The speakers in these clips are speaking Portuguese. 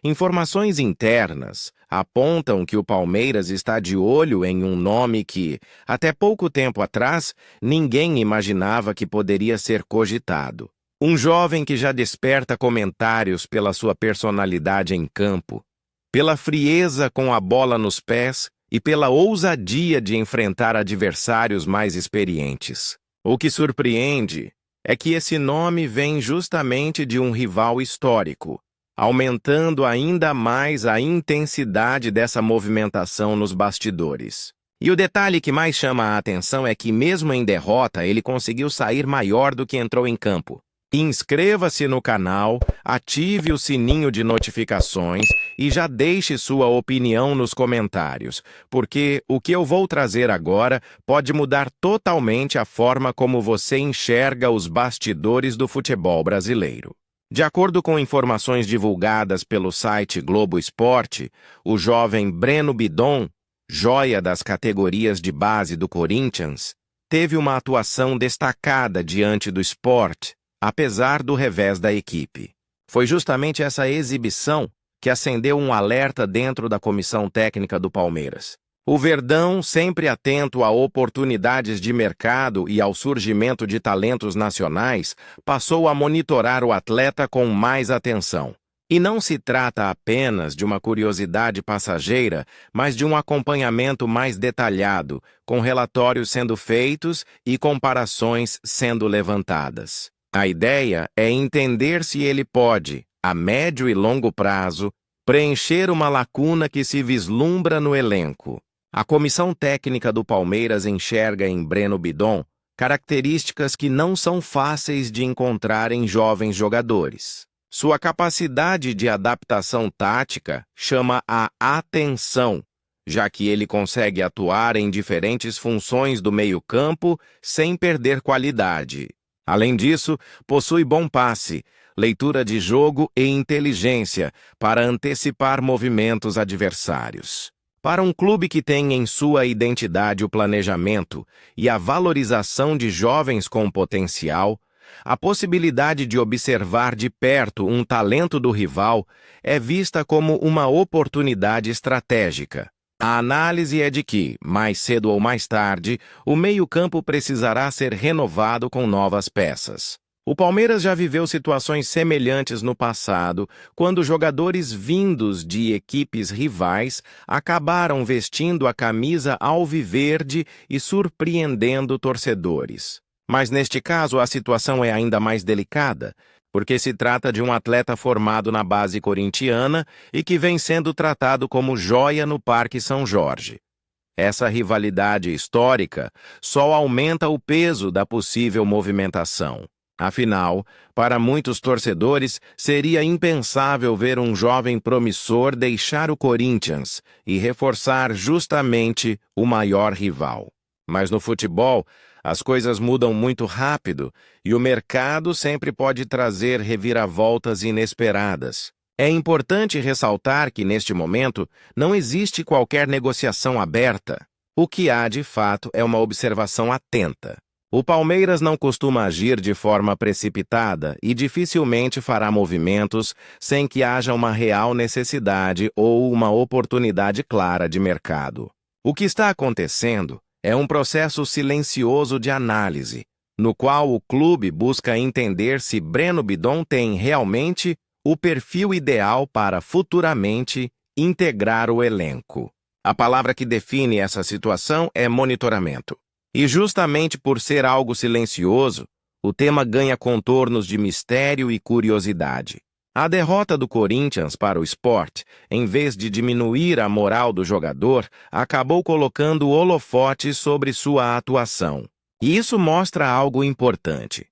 Informações internas apontam que o Palmeiras está de olho em um nome que, até pouco tempo atrás, ninguém imaginava que poderia ser cogitado. Um jovem que já desperta comentários pela sua personalidade em campo, pela frieza com a bola nos pés e pela ousadia de enfrentar adversários mais experientes. O que surpreende é que esse nome vem justamente de um rival histórico, aumentando ainda mais a intensidade dessa movimentação nos bastidores. E o detalhe que mais chama a atenção é que, mesmo em derrota, ele conseguiu sair maior do que entrou em campo. Inscreva-se no canal, ative o sininho de notificações e já deixe sua opinião nos comentários, porque o que eu vou trazer agora pode mudar totalmente a forma como você enxerga os bastidores do futebol brasileiro. De acordo com informações divulgadas pelo site Globo Esporte, o jovem Breno Bidon, joia das categorias de base do Corinthians, teve uma atuação destacada diante do Sport, apesar do revés da equipe. Foi justamente essa exibição que acendeu um alerta dentro da comissão técnica do Palmeiras. O Verdão, sempre atento a oportunidades de mercado e ao surgimento de talentos nacionais, passou a monitorar o atleta com mais atenção. E não se trata apenas de uma curiosidade passageira, mas de um acompanhamento mais detalhado, com relatórios sendo feitos e comparações sendo levantadas. A ideia é entender se ele pode, a médio e longo prazo, preencher uma lacuna que se vislumbra no elenco. A comissão técnica do Palmeiras enxerga em Breno Bidon características que não são fáceis de encontrar em jovens jogadores. Sua capacidade de adaptação tática chama a atenção, já que ele consegue atuar em diferentes funções do meio-campo sem perder qualidade. Além disso, possui bom passe, leitura de jogo e inteligência para antecipar movimentos adversários. Para um clube que tem em sua identidade o planejamento e a valorização de jovens com potencial, a possibilidade de observar de perto um talento do rival é vista como uma oportunidade estratégica. A análise é de que, mais cedo ou mais tarde, o meio-campo precisará ser renovado com novas peças. O Palmeiras já viveu situações semelhantes no passado, quando jogadores vindos de equipes rivais acabaram vestindo a camisa alviverde e surpreendendo torcedores. Mas neste caso a situação é ainda mais delicada, porque se trata de um atleta formado na base corintiana e que vem sendo tratado como joia no Parque São Jorge. Essa rivalidade histórica só aumenta o peso da possível movimentação. Afinal, para muitos torcedores, seria impensável ver um jovem promissor deixar o Corinthians e reforçar justamente o maior rival. Mas no futebol, as coisas mudam muito rápido e o mercado sempre pode trazer reviravoltas inesperadas. É importante ressaltar que, neste momento, não existe qualquer negociação aberta. O que há, de fato, é uma observação atenta. O Palmeiras não costuma agir de forma precipitada e dificilmente fará movimentos sem que haja uma real necessidade ou uma oportunidade clara de mercado. O que está acontecendo é um processo silencioso de análise, no qual o clube busca entender se Breno Bidon tem realmente o perfil ideal para futuramente integrar o elenco. A palavra que define essa situação é monitoramento. E justamente por ser algo silencioso, o tema ganha contornos de mistério e curiosidade. A derrota do Corinthians para o Sport, em vez de diminuir a moral do jogador, acabou colocando holofote sobre sua atuação. E isso mostra algo importante.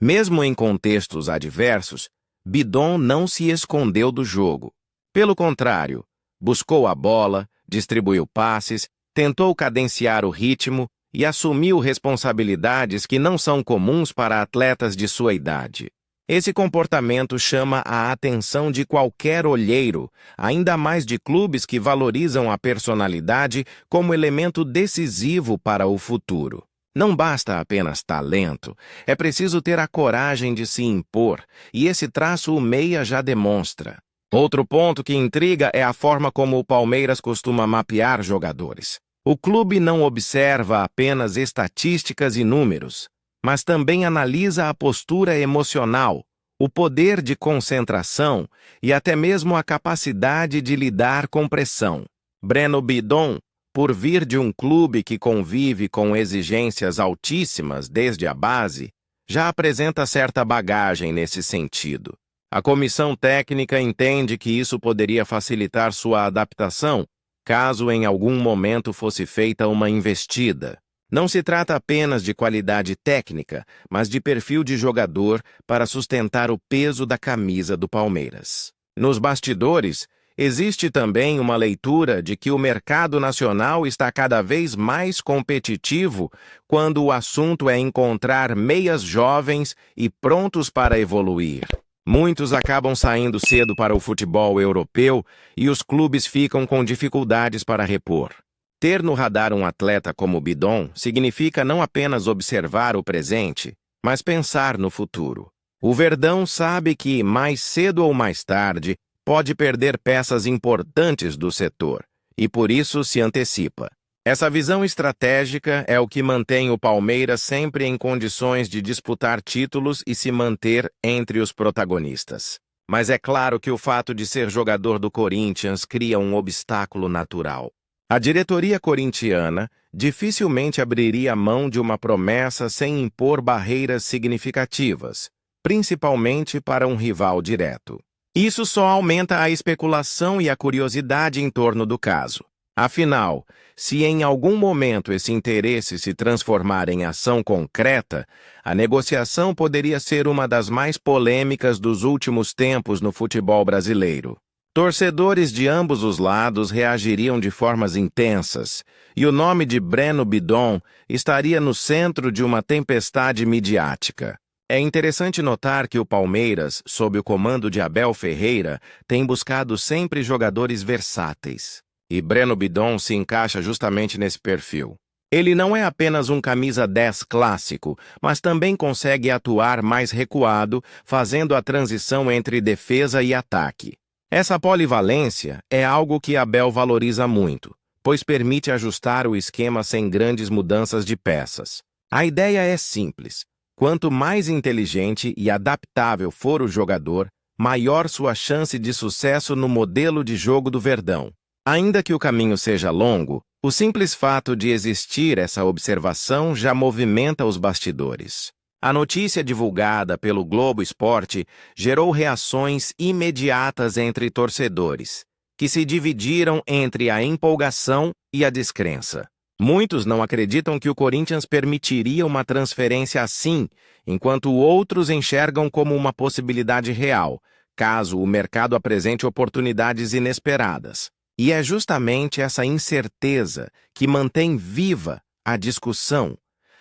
Mesmo em contextos adversos, Bidon não se escondeu do jogo. Pelo contrário, buscou a bola, distribuiu passes, tentou cadenciar o ritmo e assumiu responsabilidades que não são comuns para atletas de sua idade. Esse comportamento chama a atenção de qualquer olheiro, ainda mais de clubes que valorizam a personalidade como elemento decisivo para o futuro. Não basta apenas talento, é preciso ter a coragem de se impor, e esse traço o meia já demonstra. Outro ponto que intriga é a forma como o Palmeiras costuma mapear jogadores. O clube não observa apenas estatísticas e números, mas também analisa a postura emocional, o poder de concentração e até mesmo a capacidade de lidar com pressão. Breno Bidon, por vir de um clube que convive com exigências altíssimas desde a base, já apresenta certa bagagem nesse sentido. A comissão técnica entende que isso poderia facilitar sua adaptação, caso em algum momento fosse feita uma investida. Não se trata apenas de qualidade técnica, mas de perfil de jogador para sustentar o peso da camisa do Palmeiras. Nos bastidores, existe também uma leitura de que o mercado nacional está cada vez mais competitivo quando o assunto é encontrar meias jovens e prontos para evoluir. Muitos acabam saindo cedo para o futebol europeu e os clubes ficam com dificuldades para repor. Ter no radar um atleta como Bidon significa não apenas observar o presente, mas pensar no futuro. O Verdão sabe que, mais cedo ou mais tarde, pode perder peças importantes do setor, e por isso se antecipa. Essa visão estratégica é o que mantém o Palmeiras sempre em condições de disputar títulos e se manter entre os protagonistas. Mas é claro que o fato de ser jogador do Corinthians cria um obstáculo natural. A diretoria corintiana dificilmente abriria mão de uma promessa sem impor barreiras significativas, principalmente para um rival direto. Isso só aumenta a especulação e a curiosidade em torno do caso. Afinal, se em algum momento esse interesse se transformar em ação concreta, a negociação poderia ser uma das mais polêmicas dos últimos tempos no futebol brasileiro. Torcedores de ambos os lados reagiriam de formas intensas, e o nome de Breno Bidon estaria no centro de uma tempestade midiática. É interessante notar que o Palmeiras, sob o comando de Abel Ferreira, tem buscado sempre jogadores versáteis. E Breno Bidon se encaixa justamente nesse perfil. Ele não é apenas um camisa 10 clássico, mas também consegue atuar mais recuado, fazendo a transição entre defesa e ataque. Essa polivalência é algo que Abel valoriza muito, pois permite ajustar o esquema sem grandes mudanças de peças. A ideia é simples. Quanto mais inteligente e adaptável for o jogador, maior sua chance de sucesso no modelo de jogo do Verdão. Ainda que o caminho seja longo, o simples fato de existir essa observação já movimenta os bastidores. A notícia divulgada pelo Globo Esporte gerou reações imediatas entre torcedores, que se dividiram entre a empolgação e a descrença. Muitos não acreditam que o Corinthians permitiria uma transferência assim, enquanto outros enxergam como uma possibilidade real, caso o mercado apresente oportunidades inesperadas. E é justamente essa incerteza que mantém viva a discussão,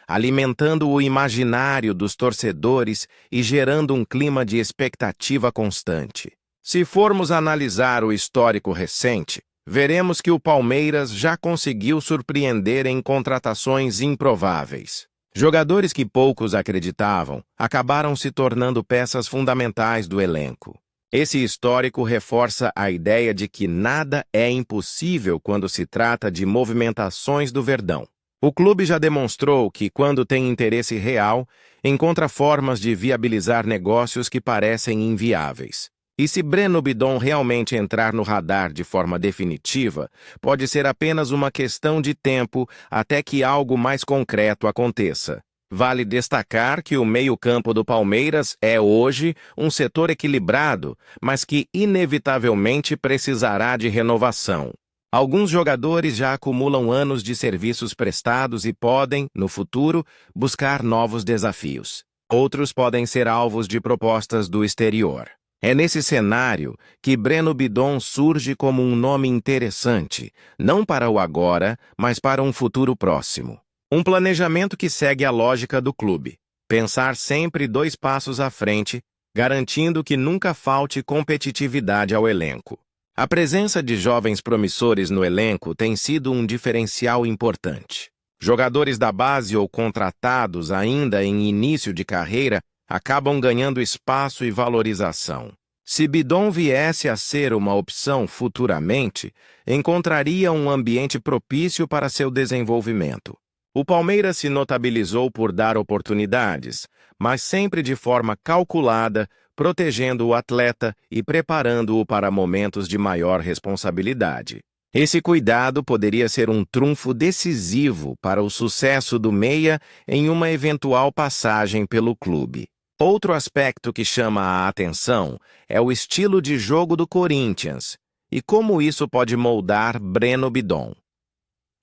alimentando o imaginário dos torcedores e gerando um clima de expectativa constante. Se formos analisar o histórico recente, veremos que o Palmeiras já conseguiu surpreender em contratações improváveis. Jogadores que poucos acreditavam acabaram se tornando peças fundamentais do elenco. Esse histórico reforça a ideia de que nada é impossível quando se trata de movimentações do Verdão. O clube já demonstrou que, quando tem interesse real, encontra formas de viabilizar negócios que parecem inviáveis. E se Breno Bidon realmente entrar no radar de forma definitiva, pode ser apenas uma questão de tempo até que algo mais concreto aconteça. Vale destacar que o meio-campo do Palmeiras é hoje um setor equilibrado, mas que inevitavelmente precisará de renovação. Alguns jogadores já acumulam anos de serviços prestados e podem, no futuro, buscar novos desafios. Outros podem ser alvos de propostas do exterior. É nesse cenário que Breno Bidon surge como um nome interessante, não para o agora, mas para um futuro próximo. Um planejamento que segue a lógica do clube. Pensar sempre 2 passos à frente, garantindo que nunca falte competitividade ao elenco. A presença de jovens promissores no elenco tem sido um diferencial importante. Jogadores da base ou contratados ainda em início de carreira acabam ganhando espaço e valorização. Se Bidon viesse a ser uma opção futuramente, encontraria um ambiente propício para seu desenvolvimento. O Palmeiras se notabilizou por dar oportunidades, mas sempre de forma calculada, protegendo o atleta e preparando-o para momentos de maior responsabilidade. Esse cuidado poderia ser um trunfo decisivo para o sucesso do meia em uma eventual passagem pelo clube. Outro aspecto que chama a atenção é o estilo de jogo do Corinthians e como isso pode moldar Breno Bidon.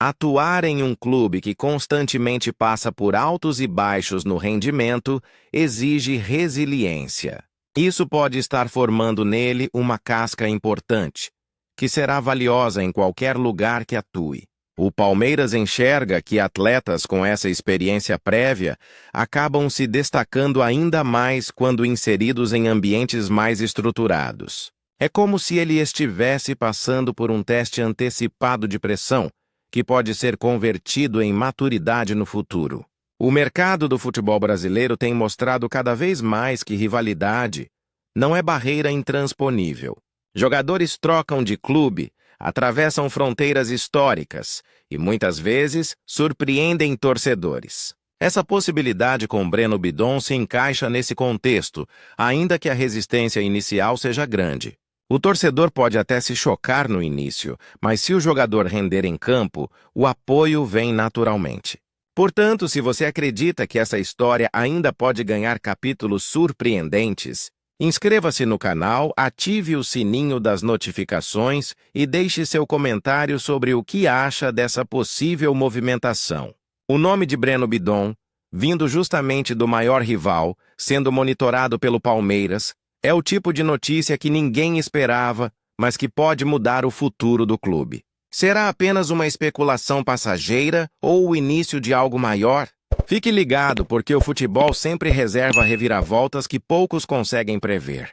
Atuar em um clube que constantemente passa por altos e baixos no rendimento exige resiliência. Isso pode estar formando nele uma casca importante, que será valiosa em qualquer lugar que atue. O Palmeiras enxerga que atletas com essa experiência prévia acabam se destacando ainda mais quando inseridos em ambientes mais estruturados. É como se ele estivesse passando por um teste antecipado de pressão, que pode ser convertido em maturidade no futuro. O mercado do futebol brasileiro tem mostrado cada vez mais que rivalidade não é barreira intransponível. Jogadores trocam de clube, atravessam fronteiras históricas e, muitas vezes, surpreendem torcedores. Essa possibilidade com Breno Bidon se encaixa nesse contexto, ainda que a resistência inicial seja grande. O torcedor pode até se chocar no início, mas se o jogador render em campo, o apoio vem naturalmente. Portanto, se você acredita que essa história ainda pode ganhar capítulos surpreendentes, inscreva-se no canal, ative o sininho das notificações e deixe seu comentário sobre o que acha dessa possível movimentação. O nome de Breno Bidon, vindo justamente do maior rival, sendo monitorado pelo Palmeiras, é o tipo de notícia que ninguém esperava, mas que pode mudar o futuro do clube. Será apenas uma especulação passageira ou o início de algo maior? Fique ligado, porque o futebol sempre reserva reviravoltas que poucos conseguem prever.